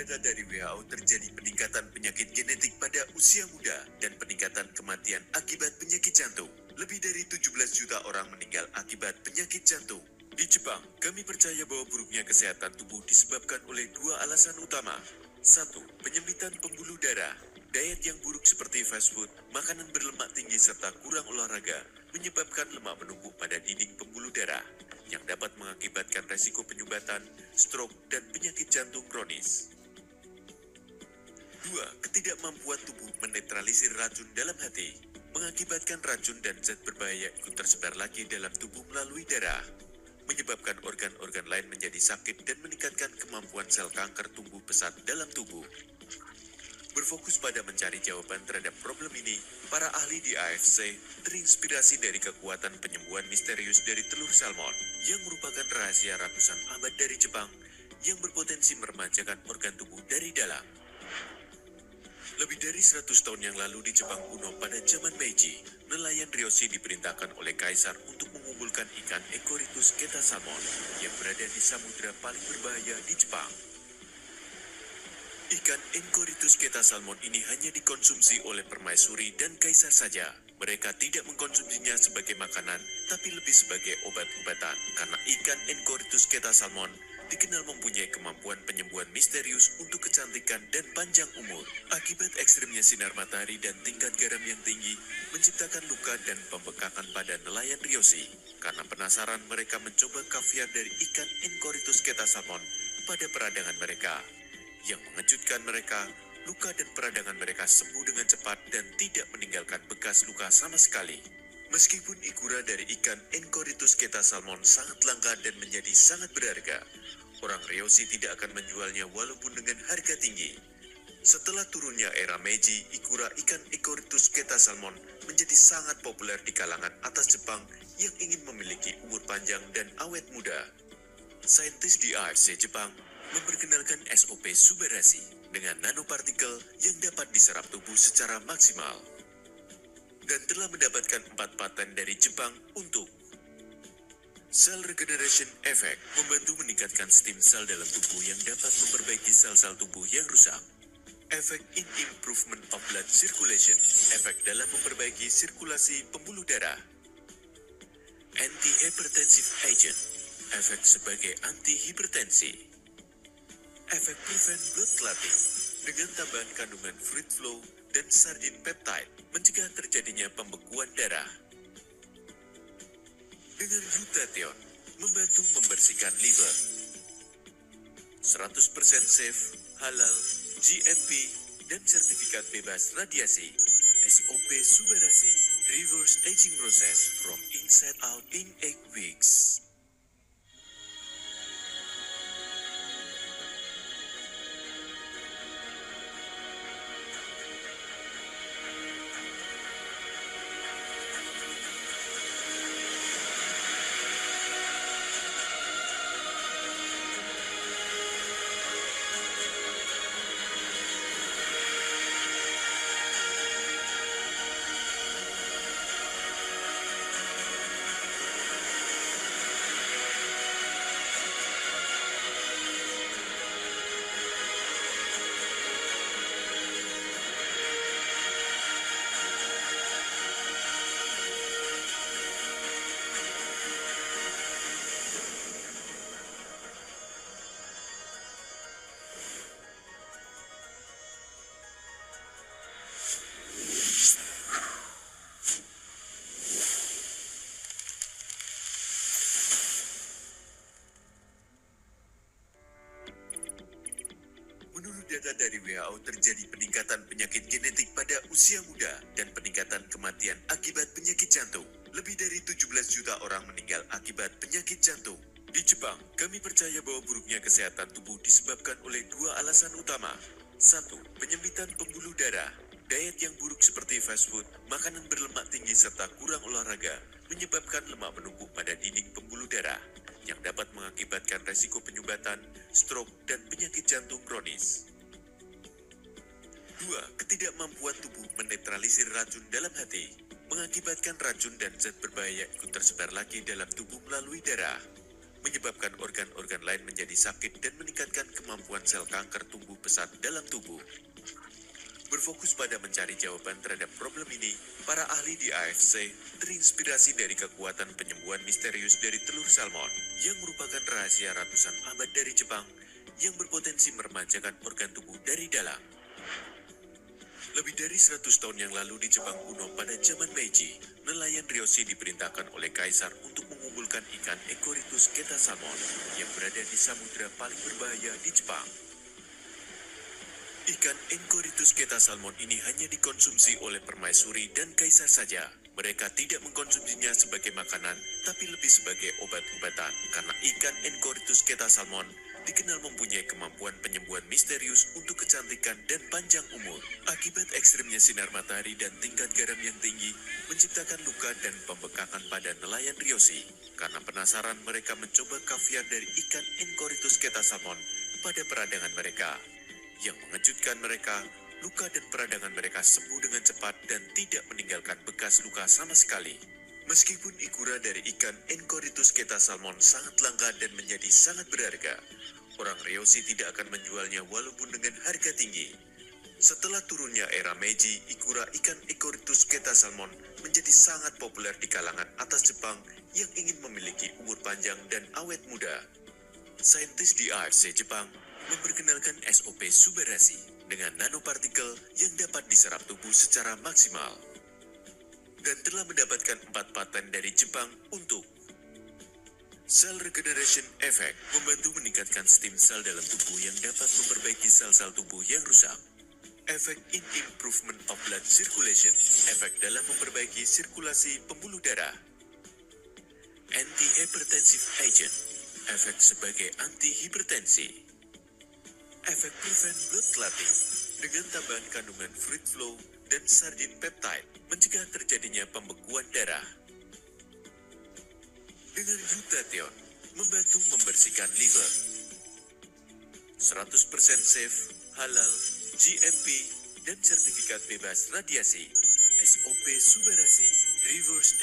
data dari WHO terjadi peningkatan penyakit genetik pada usia muda dan peningkatan kematian akibat penyakit jantung. Lebih dari 17 juta orang meninggal akibat penyakit jantung. Di Jepang, kami percaya bahwa buruknya kesehatan tubuh disebabkan oleh dua alasan utama. Satu, penyempitan pembuluh darah. Diet yang buruk seperti fast food, makanan berlemak tinggi serta kurang olahraga menyebabkan lemak menumpuk pada dinding pembuluh darah yang dapat mengakibatkan resiko penyumbatan, stroke, dan penyakit jantung kronis. 2. Ketidakmampuan tubuh menetralisir racun dalam hati, mengakibatkan racun dan zat berbahaya ikut tersebar lagi dalam tubuh melalui darah, menyebabkan organ-organ lain menjadi sakit dan meningkatkan kemampuan sel kanker tumbuh pesat dalam tubuh. Berfokus pada mencari jawaban terhadap problem ini, para ahli di AFC terinspirasi dari kekuatan penyembuhan misterius dari telur salmon, yang merupakan rahasia ratusan abad dari Jepang, yang berpotensi meremajakan organ tubuh dari dalam. Lebih dari 100 tahun yang lalu di Jepang kuno pada zaman Meiji, nelayan Ryoshi diperintahkan oleh kaisar untuk mengumpulkan ikan Echoritus keta salmon yang berada di samudera paling berbahaya di Jepang. Ikan Echoritus keta salmon ini hanya dikonsumsi oleh permaisuri dan kaisar saja. Mereka tidak mengkonsumsinya sebagai makanan, tapi lebih sebagai obat-obatan. Karena ikan Echoritus keta salmon dikenal mempunyai kemampuan penyembuhan misterius untuk kecantikan dan panjang umur. Akibat ekstrimnya sinar matahari dan tingkat garam yang tinggi, menciptakan luka dan pembekakan pada nelayan Ryoshi. Karena penasaran, mereka mencoba kaviar dari ikan Echoritus keta salmon pada peradangan mereka. Yang mengejutkan mereka, luka dan peradangan mereka sembuh dengan cepat dan tidak meninggalkan bekas luka sama sekali. Meskipun ikura dari ikan Echoritus keta salmon sangat langka dan menjadi sangat berharga, orang Ryoshi tidak akan menjualnya walaupun dengan harga tinggi. Setelah turunnya era Meiji, ikura ikan Echoritus keta salmon menjadi sangat populer di kalangan atas Jepang yang ingin memiliki umur panjang dan awet muda. Saintis di AFC Jepang memperkenalkan SOP Subarashi dengan nanopartikel yang dapat diserap tubuh secara maksimal dan telah mendapatkan 4 paten dari Jepang untuk Cell Regeneration Effect, membantu meningkatkan stem sel dalam tubuh yang dapat memperbaiki sel-sel tubuh yang rusak. Efek in Improvement of Blood Circulation, efek dalam memperbaiki sirkulasi pembuluh darah. Anti-Hypertensive Agent, efek sebagai anti-hipertensi. Efek prevent blood clotting dengan tambahan kandungan fruit flow dan sardine peptide mencegah terjadinya pembekuan darah. Dengan glutathione membantu membersihkan liver. 100% safe, halal, GMP, dan sertifikat bebas radiasi. SOP Subarashi, reverse aging process from inside out in 8 weeks. Menurut data dari WHO terjadi peningkatan penyakit genetik pada usia muda dan peningkatan kematian akibat penyakit jantung. Lebih dari 17 juta orang meninggal akibat penyakit jantung. Di Jepang, kami percaya bahwa buruknya kesehatan tubuh disebabkan oleh dua alasan utama. Satu, penyempitan pembuluh darah. Diet yang buruk seperti fast food, makanan berlemak tinggi serta kurang olahraga menyebabkan lemak menumpuk pada dinding pembuluh darah yang dapat mengakibatkan resiko penyumbatan, stroke, dan penyakit jantung kronis. 2. Ketidakmampuan tubuh menetralisir racun dalam hati, mengakibatkan racun dan zat berbahaya ikut tersebar lagi dalam tubuh melalui darah, menyebabkan organ-organ lain menjadi sakit dan meningkatkan kemampuan sel kanker tumbuh pesat dalam tubuh. Berfokus pada mencari jawaban terhadap problem ini, para ahli di AFC terinspirasi dari kekuatan penyembuhan misterius dari telur salmon yang merupakan rahasia ratusan abad dari Jepang yang berpotensi meremajakan organ tubuh dari dalam. Lebih dari 100 tahun yang lalu di Jepang kuno pada zaman Meiji, nelayan Ryoshi diperintahkan oleh kaisar untuk mengumpulkan ikan Echoritus keta salmon yang berada di samudera paling berbahaya di Jepang. Ikan Echoritus keta salmon ini hanya dikonsumsi oleh permaisuri dan kaisar saja. Mereka tidak mengkonsumsinya sebagai makanan, tapi lebih sebagai obat-obatan. Karena ikan Echoritus keta salmon dikenal mempunyai kemampuan penyembuhan misterius untuk kecantikan dan panjang umur. Akibat ekstrimnya sinar matahari dan tingkat garam yang tinggi, menciptakan luka dan pembekakan pada nelayan Ryoshi. Karena penasaran, mereka mencoba kaviar dari ikan Echoritus keta salmon pada peradangan mereka. Yang mengejutkan mereka, luka dan peradangan mereka sembuh dengan cepat dan tidak meninggalkan bekas luka sama sekali. Meskipun ikura dari ikan Echoritus keta salmon sangat langka dan menjadi sangat berharga, orang Ryoshi tidak akan menjualnya walaupun dengan harga tinggi. Setelah turunnya era Meiji, ikura ikan Echoritus keta salmon menjadi sangat populer di kalangan atas Jepang yang ingin memiliki umur panjang dan awet muda. Saintis di AFC Jepang memperkenalkan SOP Subarashi dengan nanopartikel yang dapat diserap tubuh secara maksimal dan telah mendapatkan 4 paten dari Jepang untuk Cell Regeneration Effect, membantu meningkatkan stem sel dalam tubuh yang dapat memperbaiki sel-sel tubuh yang rusak. Efek in Improvement of Blood Circulation, efek dalam memperbaiki sirkulasi pembuluh darah. Anti-Hypertensive Agent, efek sebagai anti-hipertensi. Efek Prevent Blood Clotting, dengan tambahan kandungan fruit flow dan sardine peptide, mencegah terjadinya pembekuan darah. Dengan glutathione, membantu membersihkan liver. 100% safe, halal, GMP, dan sertifikat bebas radiasi. SOP Subarashi, Reverse